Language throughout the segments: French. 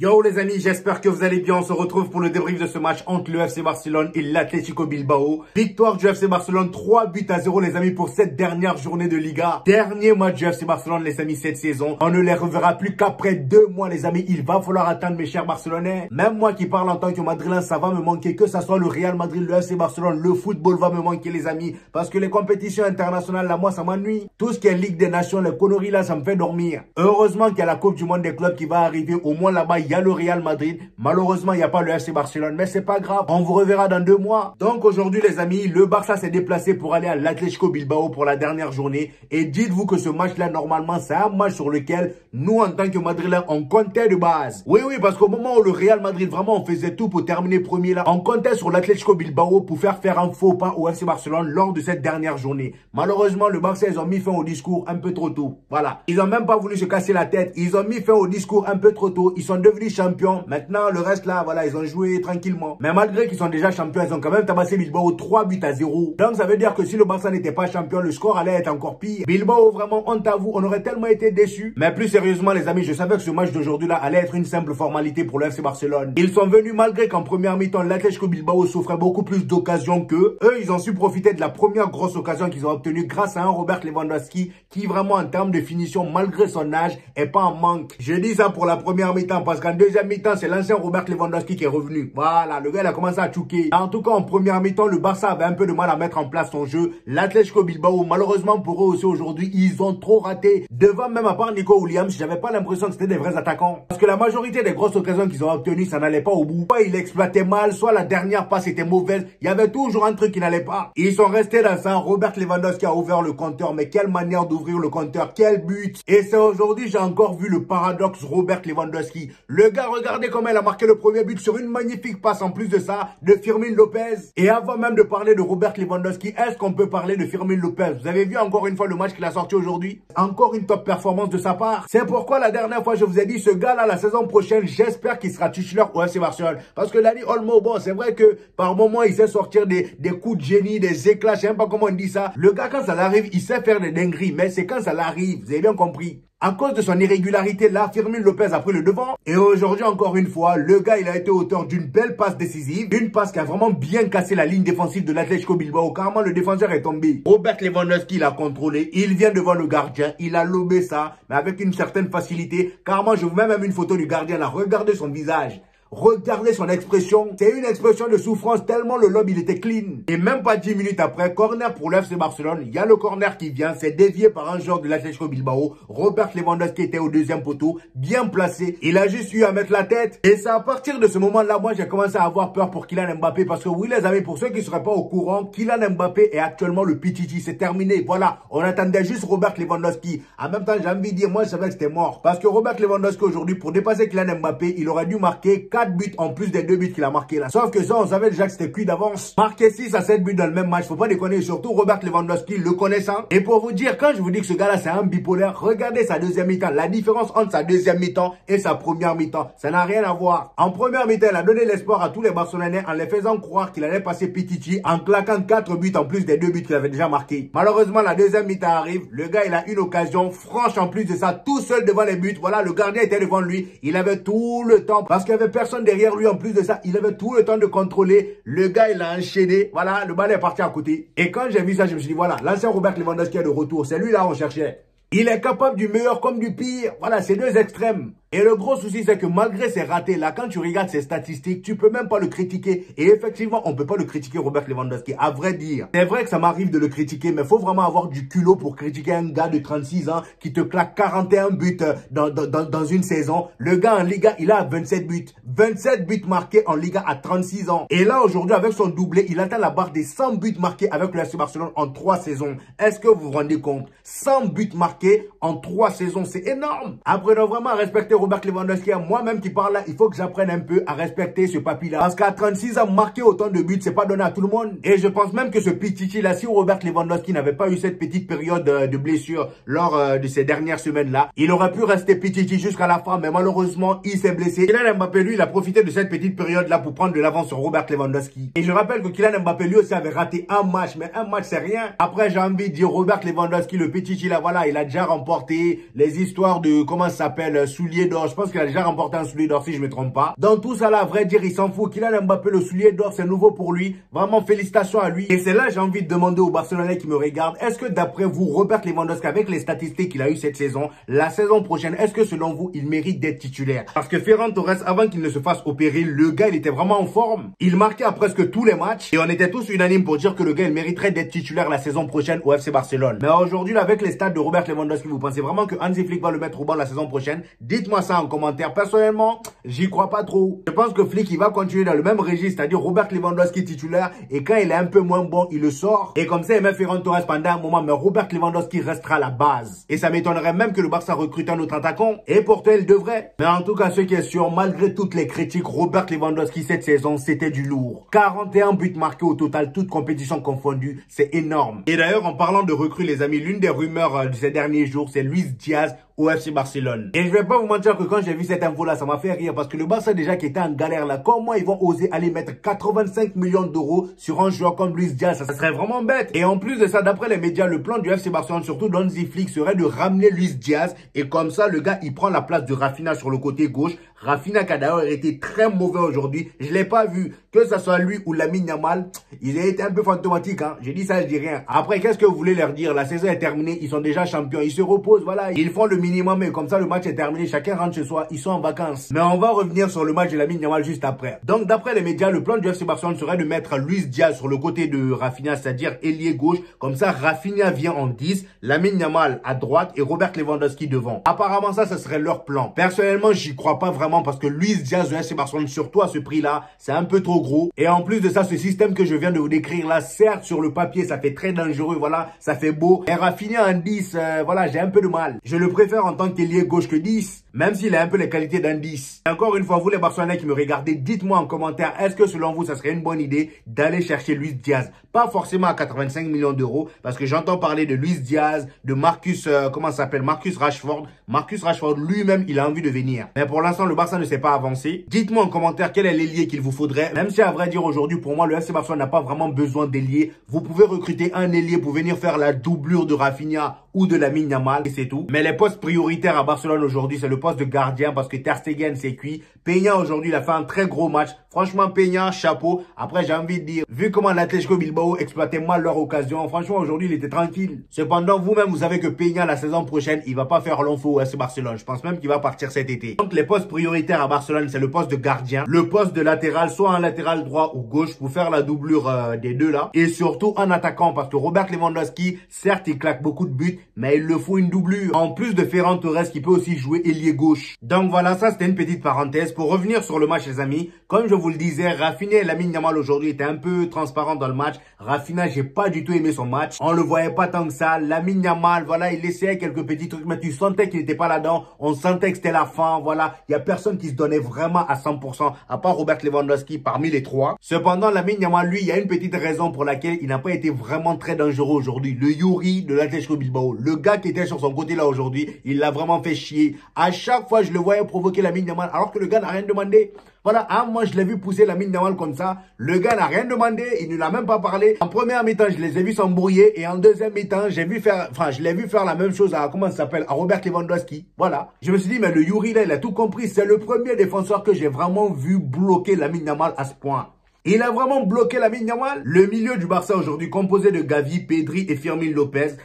Yo les amis, j'espère que vous allez bien. On se retrouve pour le débrief de ce match entre le FC Barcelone et l'Atlético Bilbao. Victoire du FC Barcelone, 3-0 les amis pour cette dernière journée de Liga. Dernier match du FC Barcelone les amis cette saison. On ne les reverra plus qu'après 2 mois les amis. Il va falloir attendre mes chers Barcelonais. Même moi qui parle en tant que Madrilène, ça va me manquer. Que ça soit le Real Madrid, le FC Barcelone, le football va me manquer les amis. Parce que les compétitions internationales là, moi ça m'ennuie. Tout ce qui est Ligue des Nations, les conneries là, ça me fait dormir. Heureusement qu'il y a la Coupe du Monde des clubs qui va arriver. Au moins là-bas, il y a le Real Madrid. Malheureusement, il n'y a pas le FC Barcelone. Mais c'est pas grave. On vous reverra dans 2 mois. Donc aujourd'hui, les amis, le Barça s'est déplacé pour aller à l'Atlético Bilbao pour la dernière journée. Et dites-vous que ce match-là, normalement, c'est un match sur lequel nous, en tant que Madrilènes, on comptait de base. Oui, parce qu'au moment où le Real Madrid, vraiment, on faisait tout pour terminer premier là, on comptait sur l'Atlético Bilbao pour faire un faux pas au FC Barcelone lors de cette dernière journée. Malheureusement, le Barça, ils ont mis fin au discours un peu trop tôt. Voilà. Ils ont même pas voulu se casser la tête. Ils ont mis fin au discours un peu trop tôt. Ils sont devenus champions. Maintenant, le reste là, voilà, ils ont joué tranquillement. Mais malgré qu'ils sont déjà champions, ils ont quand même tabassé Bilbao 3-0. Donc, ça veut dire que si le Barça n'était pas champion, le score allait être encore pire. Bilbao, vraiment, honte à vous. On aurait tellement été déçus. Mais plus sérieusement, les amis, je savais que ce match d'aujourd'hui là allait être une simple formalité pour le FC Barcelone. Ils sont venus malgré qu'en première mi-temps, l'Atlético Bilbao s'offrait beaucoup plus d'occasions qu'eux. Eux, ils ont su profiter de la première grosse occasion qu'ils ont obtenue grâce à un Robert Lewandowski qui vraiment en termes de finition, malgré son âge, est pas en manque. Je dis ça pour la première mi-temps parce qu'en deuxième mi-temps, c'est l'ancien Robert Lewandowski qui est revenu. Voilà, le gars il a commencé à chouquer. En tout cas, en première mi-temps, le Barça avait un peu de mal à mettre en place son jeu. L'Atlético Bilbao, malheureusement pour eux aussi aujourd'hui, ils ont trop raté. Devant même à part Nico Williams, j'avais pas l'impression que c'était des vrais attaquants. Parce que la majorité des grosses occasions qu'ils ont obtenues, ça n'allait pas au bout. Soit ils exploitaient mal, soit la dernière passe était mauvaise. Il y avait toujours un truc qui n'allait pas. Ils sont restés dans ça. Robert Lewandowski a ouvert le compteur. Mais quelle manière d'ouvrir le compteur. Quel but. Et c'est aujourd'hui, j'ai encore vu le paradoxe Robert Lewandowski. Le gars, regardez comment il a marqué le premier but sur une magnifique passe en plus de ça de Firmin Lopez. Et avant même de parler de Robert Lewandowski, est-ce qu'on peut parler de Firmin Lopez? Vous avez vu encore une fois le match qu'il a sorti aujourd'hui? Encore une top performance de sa part. C'est pourquoi la dernière fois je vous ai dit, ce gars-là, la saison prochaine, j'espère qu'il sera titulaire au FC Barcelone. Parce que Dani Olmo, bon, c'est vrai que par moment, il sait sortir des coups de génie, des éclats, je sais même pas comment on dit ça. Le gars, quand ça l'arrive, il sait faire des dingueries, mais c'est quand ça l'arrive, vous avez bien compris. À cause de son irrégularité, là, Firmin Lopez a pris le devant. Et aujourd'hui, encore une fois, le gars, il a été auteur d'une belle passe décisive. Une passe qui a vraiment bien cassé la ligne défensive de l'Atlético Bilbao. Carrément, le défenseur est tombé. Robert Lewandowski l'a contrôlé. Il vient devant le gardien. Il a lobé ça, mais avec une certaine facilité. Carrément, je vous mets même une photo du gardien là. Regardez son visage. Regardez son expression. C'est une expression de souffrance tellement le lob il était clean. Et même pas 10 minutes après, corner pour l'FC Barcelone. Il y a le corner qui vient. C'est dévié par un joueur de l'Atlético Bilbao. Robert Lewandowski était au deuxième poteau. Bien placé. Il a juste eu à mettre la tête. Et c'est à partir de ce moment-là, moi j'ai commencé à avoir peur pour Kylian Mbappé. Parce que oui les amis, pour ceux qui ne seraient pas au courant, Kylian Mbappé est actuellement le Pichichi. C'est terminé. Voilà. On attendait juste Robert Lewandowski. En même temps, j'ai envie de dire, moi je savais que c'était mort. Parce que Robert Lewandowski aujourd'hui, pour dépasser Kylian Mbappé, il aurait dû marquer 4 buts en plus des 2 buts qu'il a marqués là. Sauf que ça, on savait déjà que c'était cuit d'avance. Marquer 6 à 7 buts dans le même match, faut pas déconner. Surtout Robert Lewandowski, le connaissant. Et pour vous dire, quand je vous dis que ce gars-là, c'est un bipolaire, regardez sa deuxième mi-temps. La différence entre sa deuxième mi-temps et sa première mi-temps, ça n'a rien à voir. En première mi-temps, il a donné l'espoir à tous les Barcelonais en les faisant croire qu'il allait passer Pichichi en claquant 4 buts en plus des 2 buts qu'il avait déjà marqués. Malheureusement, la deuxième mi-temps arrive. Le gars, il a une occasion franche en plus de ça, tout seul devant les buts. Voilà, le gardien était devant lui. Il avait tout le temps parce qu'il n'y avait personne derrière lui. En plus de ça, il avait tout le temps de contrôler. Le gars, il a enchaîné. Voilà, le ballon est parti à côté. Et quand j'ai vu ça, je me suis dit, voilà, l'ancien Robert Lewandowski est de retour. C'est lui là on cherchait. Il est capable du meilleur comme du pire. Voilà, c'est 2 extrêmes. Et le gros souci, c'est que malgré ses ratés, là, quand tu regardes ses statistiques, tu peux même pas le critiquer. Et effectivement, on peut pas le critiquer, Robert Lewandowski, à vrai dire. C'est vrai que ça m'arrive de le critiquer, mais faut vraiment avoir du culot pour critiquer un gars de 36 ans qui te claque 41 buts dans une saison. Le gars en Liga, il a 27 buts. 27 buts marqués en Liga à 36 ans. Et là, aujourd'hui, avec son doublé, il atteint la barre des 100 buts marqués avec le FC Barcelone en 3 saisons. Est-ce que vous vous rendez compte? 100 buts marqués en 3 saisons, c'est énorme. Apprenons vraiment à respecter Robert Lewandowski. Moi-même qui parle là, il faut que j'apprenne un peu à respecter ce papy-là. Parce qu'à 36 ans, marquer autant de buts, c'est pas donné à tout le monde. Et je pense même que ce Pichichi là, si Robert Lewandowski n'avait pas eu cette petite période de blessure lors de ces dernières semaines-là, il aurait pu rester Pichichi jusqu'à la fin, mais malheureusement, il s'est blessé. Kylian Mbappé, lui, il a profité de cette petite période-là pour prendre de l'avance sur Robert Lewandowski. Et je rappelle que Kylian Mbappé, lui aussi, avait raté un match, mais un match, c'est rien. Après, j'ai envie de dire Robert Lewandowski, le Pichichi là, voilà, il a déjà remporté les histoires de, comment ça s'appelle, souliers d'or. Je pense qu'il a déjà remporté un soulier d'or si je me trompe pas. Dans tout ça là, à vrai dire, il s'en fout. Kylian Mbappé, le soulier d'or, c'est nouveau pour lui. Vraiment, félicitations à lui. Et c'est là, j'ai envie de demander aux Barcelonais qui me regardent, est-ce que d'après vous, Robert Lewandowski, avec les statistiques qu'il a eu cette saison, la saison prochaine, est-ce que selon vous, il mérite d'être titulaire? Parce que Ferran Torres, avant qu'il ne se fasse opérer, le gars, il était vraiment en forme. Il marquait à presque tous les matchs. Et on était tous unanimes pour dire que le gars, il mériterait d'être titulaire la saison prochaine au FC Barcelone. Mais aujourd'hui, avec les stats de Robert Lewandowski, vous pensez vraiment que Hansi Flick va le mettre au banc la saison prochaine? Dites-moi ça en commentaire. Personnellement, j'y crois pas trop. Je pense que Flick, il va continuer dans le même registre, c'est-à-dire Robert Lewandowski titulaire, et quand il est un peu moins bon, il le sort. Et comme ça, il met Ferran Torres pendant un moment, mais Robert Lewandowski restera la base. Et ça m'étonnerait même que le Barça recrute un autre attaquant. Et pourtant, il devrait. Mais en tout cas, ce qui est sûr, malgré toutes les critiques, Robert Lewandowski cette saison, c'était du lourd. 41 buts marqués au total, toutes compétitions confondues, c'est énorme. Et d'ailleurs, en parlant de recrues, les amis, l'une des rumeurs de ces derniers jours, c'est Luis Diaz au FC Barcelone. Et je vais pas vous mentir que quand j'ai vu cette info là, ça m'a fait rire parce que le Barça déjà qui était en galère là, comment ils vont oser aller mettre 85 millions d'euros sur un joueur comme Luis Diaz? Ça serait vraiment bête. Et en plus de ça, d'après les médias, le plan du FC Barcelone, surtout d'Hansi Flick, serait de ramener Luis Diaz et comme ça, le gars, il prend la place de Rafinha sur le côté gauche. Rafinha qui a d'ailleurs été très mauvais aujourd'hui. Je l'ai pas vu. Que ça soit lui ou Lamine Yamal, il a été un peu fantomatique. Hein. J'ai dit ça, je dis rien. Après, qu'est-ce que vous voulez leur dire? La saison est terminée. Ils sont déjà champions. Ils se reposent. Voilà. Ils font le minimum. Et comme ça, le match est terminé. Chacun rentre chez soi. Ils sont en vacances. Mais on va revenir sur le match de Lamine Yamal juste après. Donc, d'après les médias, le plan du FC Barcelone serait de mettre Luis Diaz sur le côté de Rafinha, c'est-à-dire ailier gauche. Comme ça, Rafinha vient en 10. Lamine Yamal à droite et Robert Lewandowski devant. Apparemment, ça serait leur plan. Personnellement, j'y crois pas vraiment parce que Luis Diaz du FC Barcelone, surtout à ce prix-là, c'est un peu trop gros. Et en plus de ça, ce système que je viens de vous décrire là, certes, sur le papier, ça fait très dangereux, voilà, ça fait beau. Et Rafinha en 10, voilà, j'ai un peu de mal. Je le préfère en tant qu'ailier gauche que 10, même s'il a un peu les qualités d'un 10. Et encore une fois, vous les Barcelonais qui me regardez, dites-moi en commentaire, est-ce que selon vous, ça serait une bonne idée d'aller chercher Luis Diaz? Pas forcément à 85 millions d'euros, parce que j'entends parler de Luis Diaz, de Marcus, comment ça s'appelle, Marcus Rashford. Marcus Rashford lui-même, il a envie de venir. Mais pour l'instant, le Barça ne s'est pas avancé. Dites-moi en commentaire quel est l'ailier qu'il vous faudrait. Même si à vrai dire aujourd'hui, pour moi, le FC Barcelone n'a pas vraiment besoin d'ailier. Vous pouvez recruter un ailier pour venir faire la doublure de Rafinha ou de Lamine Yamal et c'est tout. Mais les postes prioritaires à Barcelone aujourd'hui, c'est le poste de gardien parce que Ter Stegen c'est cuit. Peña aujourd'hui, il a fait un très gros match. Franchement, Peña, chapeau. Après, j'ai envie de dire, vu comment l'Atlético Bilbao exploitait mal leur occasion, franchement, aujourd'hui, il était tranquille. Cependant, vous-même, vous savez que Peña, la saison prochaine, il va pas faire long feu au FC Barcelone. Je pense même qu'il va partir cet été. Donc, les postes prioritaires à Barcelone, c'est le poste de gardien, le poste de latéral, soit un latéral droit ou gauche pour faire la doublure des deux là. Et surtout, un attaquant parce que Robert Lewandowski, certes, il claque beaucoup de buts, mais il le faut une doublure. En plus de Ferran Torres qui peut aussi jouer ailier gauche. Donc voilà, ça c'était une petite parenthèse. Pour revenir sur le match les amis, comme je vous le disais, Rafinha et Lamine Yamal aujourd'hui étaient un peu transparents dans le match. Rafinha, j'ai pas du tout aimé son match. On le voyait pas tant que ça. Lamine Yamal, voilà, il essayait quelques petits trucs, mais tu sentais qu'il n'était pas là-dedans. On sentait que c'était la fin, voilà. Il y a personne qui se donnait vraiment à 100%, à part Robert Lewandowski parmi les trois. Cependant, Lamine Yamal, lui, il y a une petite raison pour laquelle il n'a pas été vraiment très dangereux aujourd'hui. Le Yuri de l'Atlético Bilbao, le gars qui était sur son côté là aujourd'hui, il l'a vraiment fait chier. À chaque fois, je le voyais provoquer Lamine Yamal, alors que le gars n'a rien demandé. Voilà, moi je l'ai vu pousser Lamine Yamal comme ça. Le gars n'a rien demandé, il ne l'a même pas parlé. En première mi-temps, je les ai vus s'embrouiller et en deuxième mi-temps, je l'ai vu faire la même chose à, comment ça s'appelle, à Robert Lewandowski. Voilà. Je me suis dit, mais le Yuri là, il a tout compris. C'est le premier défenseur que j'ai vraiment vu bloquer Lamine Yamal à ce point. Il a vraiment bloqué Lamine Yamal. Le milieu du Barça aujourd'hui composé de Gavi, Pedri et Fermin Lopez.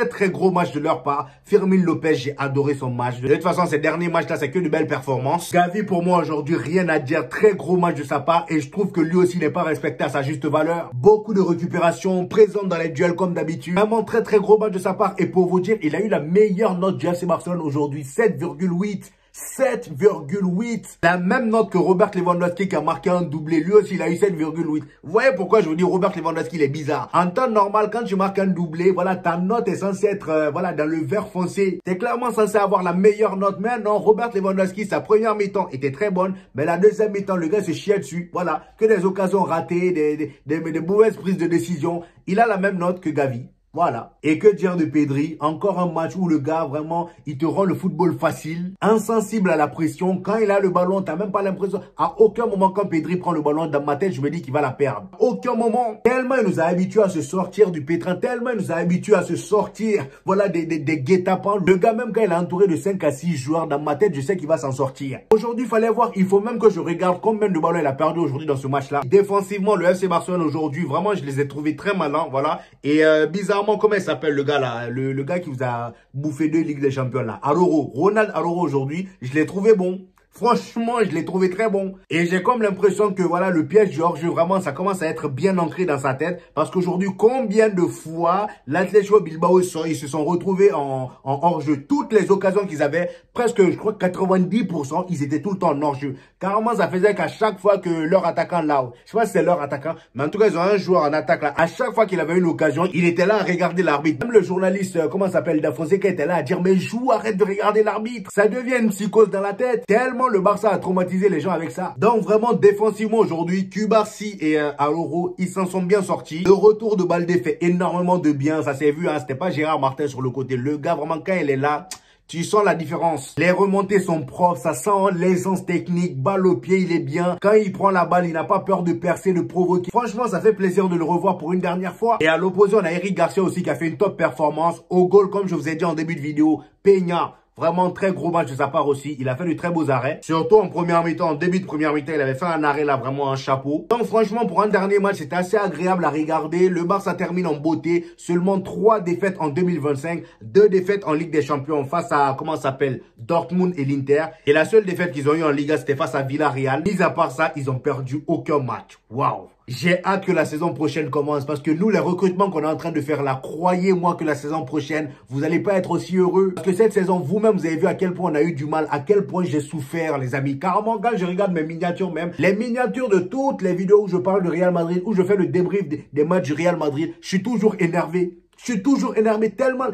Très gros match de leur part. Fermin Lopez, j'ai adoré son match. De toute façon, ces derniers matchs là, c'est que de belles performances. Gavi pour moi aujourd'hui, rien à dire. Très gros match de sa part et je trouve que lui aussi n'est pas respecté à sa juste valeur. Beaucoup de récupération, présente dans les duels comme d'habitude. Vraiment très gros match de sa part et pour vous dire, il a eu la meilleure note du FC Barcelone aujourd'hui, 7,8. 7,8. La même note que Robert Lewandowski qui a marqué un doublé. Lui aussi, il a eu 7,8. Vous voyez pourquoi je vous dis Robert Lewandowski, il est bizarre. En temps normal, quand tu marques un doublé, voilà, ta note est censée être, voilà, dans le vert foncé. T'es clairement censé avoir la meilleure note. Mais non, Robert Lewandowski, sa première mi-temps était très bonne. Mais la deuxième mi-temps, le gars se chiait dessus. Voilà, que des occasions ratées, des mauvaises prises de décision. Il a la même note que Gavi. Voilà. Et que dire de Pedri? Encore un match où le gars, vraiment, il te rend le football facile, insensible à la pression. Quand il a le ballon, t'as même pas l'impression. À aucun moment, quand Pedri prend le ballon, dans ma tête, je me dis qu'il va la perdre. Aucun moment. Tellement il nous a habitués à se sortir du pétrin, tellement il nous a habitués à se sortir, voilà, des guet-apens. Le gars, même quand il est entouré de 5 à 6 joueurs, dans ma tête, je sais qu'il va s'en sortir. Aujourd'hui, il fallait voir, il faut même que je regarde combien de ballons il a perdu aujourd'hui dans ce match-là. Défensivement, le FC Barcelone aujourd'hui, vraiment, je les ai trouvés très malins, voilà. Et bizarrement, comment il s'appelle le gars là, le gars qui vous a bouffé 2 Ligues des Champions là, Araujo, Ronald Araujo aujourd'hui, je l'ai trouvé bon. Franchement, je l'ai trouvé très bon. Et j'ai comme l'impression que voilà, le piège du hors-jeu, vraiment, ça commence à être bien ancré dans sa tête. Parce qu'aujourd'hui, combien de fois l'Atlético Bilbao, ils se sont retrouvés en hors-jeu. Toutes les occasions qu'ils avaient, presque, je crois, 90%, ils étaient tout le temps en hors-jeu. Carrément, ça faisait qu'à chaque fois que leur attaquant là, je sais pas si c'est leur attaquant, mais en tout cas, ils ont un joueur en attaque là. À chaque fois qu'il avait une occasion, il était là à regarder l'arbitre. Même le journaliste, comment ça s'appelle, Daphosé, qui était là à dire, mais joue, arrête de regarder l'arbitre. Ça devient une psychose dans la tête. Tellement le Barça a traumatisé les gens avec ça. Donc vraiment défensivement aujourd'hui, Cubarsí et Araujo, ils s'en sont bien sortis. Le retour de Baldé fait énormément de bien, ça s'est vu, hein, c'était pas Gérard Martin sur le côté. Le gars vraiment quand il est là, tu sens la différence. Les remontées sont propres, ça sent l'aisance technique, balle au pied, il est bien. Quand il prend la balle, il n'a pas peur de percer, de provoquer. Franchement, ça fait plaisir de le revoir pour une dernière fois. Et à l'opposé, on a Eric Garcia aussi qui a fait une top performance. Au goal, comme je vous ai dit en début de vidéo, Peña. Vraiment très gros match de sa part aussi. Il a fait de très beaux arrêts. Surtout en première mi-temps, en début de première mi-temps, il avait fait un arrêt là, vraiment un chapeau. Donc franchement, pour un dernier match, c'était assez agréable à regarder. Le Barça termine en beauté. Seulement 3 défaites en 2025. 2 défaites en Ligue des Champions face à, comment ça s'appelle, Dortmund et l'Inter. Et la seule défaite qu'ils ont eu en Liga, c'était face à Villarreal. Mis à part ça, ils ont perdu aucun match. Waouh! J'ai hâte que la saison prochaine commence parce que nous, les recrutements qu'on est en train de faire là, croyez-moi que la saison prochaine, vous n'allez pas être aussi heureux. Parce que cette saison, vous-même, vous avez vu à quel point on a eu du mal, à quel point j'ai souffert, les amis. Carrément, quand je regarde mes miniatures même, les miniatures de toutes les vidéos où je parle de Real Madrid, où je fais le débrief des matchs du Real Madrid, je suis toujours énervé. Je suis toujours énervé tellement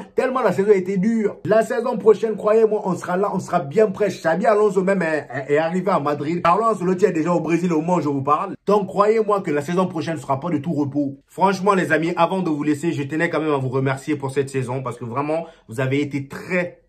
la saison a été dure. La saison prochaine, croyez-moi, on sera là, on sera bien prêt. Xabi Alonso même est arrivé à Madrid. Carlo Ancelotti est déjà au Brésil au moment où je vous parle. Donc, croyez-moi que la saison prochaine ne sera pas de tout repos. Franchement, les amis, avant de vous laisser, je tenais quand même à vous remercier pour cette saison parce que vraiment, vous avez été très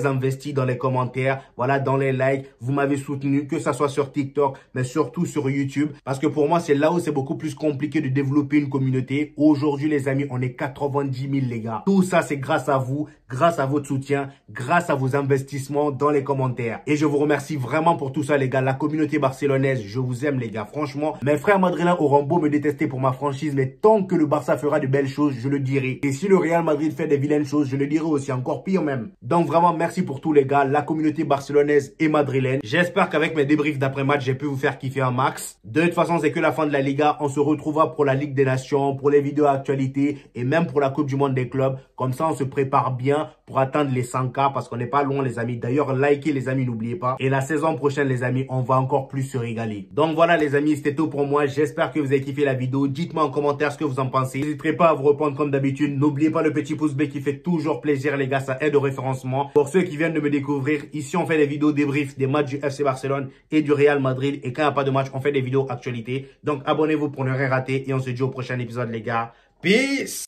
investi dans les commentaires, voilà, dans les likes. Vous m'avez soutenu, que ça soit sur TikTok, mais surtout sur YouTube. Parce que pour moi, c'est là où c'est beaucoup plus compliqué de développer une communauté. Aujourd'hui, les amis, on est 90 000, les gars. Tout ça, c'est grâce à vous, grâce à votre soutien, grâce à vos investissements dans les commentaires. Et je vous remercie vraiment pour tout ça, les gars. La communauté barcelonaise, je vous aime, les gars. Franchement, mes frères madrilènes auront beau me détester pour ma franchise, mais tant que le Barça fera de belles choses, je le dirai. Et si le Real Madrid fait des vilaines choses, je le dirai aussi, encore pire même. Donc vraiment, merci pour tous les gars, la communauté barcelonaise et madrilène. J'espère qu'avec mes débriefs d'après-match, j'ai pu vous faire kiffer un max. De toute façon, c'est que la fin de la Liga. On se retrouvera pour la Ligue des Nations, pour les vidéos actualités et même pour la Coupe du Monde des clubs. Comme ça, on se prépare bien pour atteindre les 100K parce qu'on n'est pas loin, les amis. D'ailleurs, likez, les amis, n'oubliez pas. Et la saison prochaine, les amis, on va encore plus se régaler. Donc voilà, les amis, c'était tout pour moi. J'espère que vous avez kiffé la vidéo. Dites-moi en commentaire ce que vous en pensez. N'hésitez pas à vous répondre comme d'habitude. N'oubliez pas le petit pouce bleu qui fait toujours plaisir, les gars. Ça aide au référencement. Pour ceux qui viennent de me découvrir, ici, on fait des vidéos débriefs des matchs du FC Barcelone et du Real Madrid. Et quand il n'y a pas de match, on fait des vidéos actualités. Donc, abonnez-vous pour ne rien rater. Et on se dit au prochain épisode, les gars. Peace!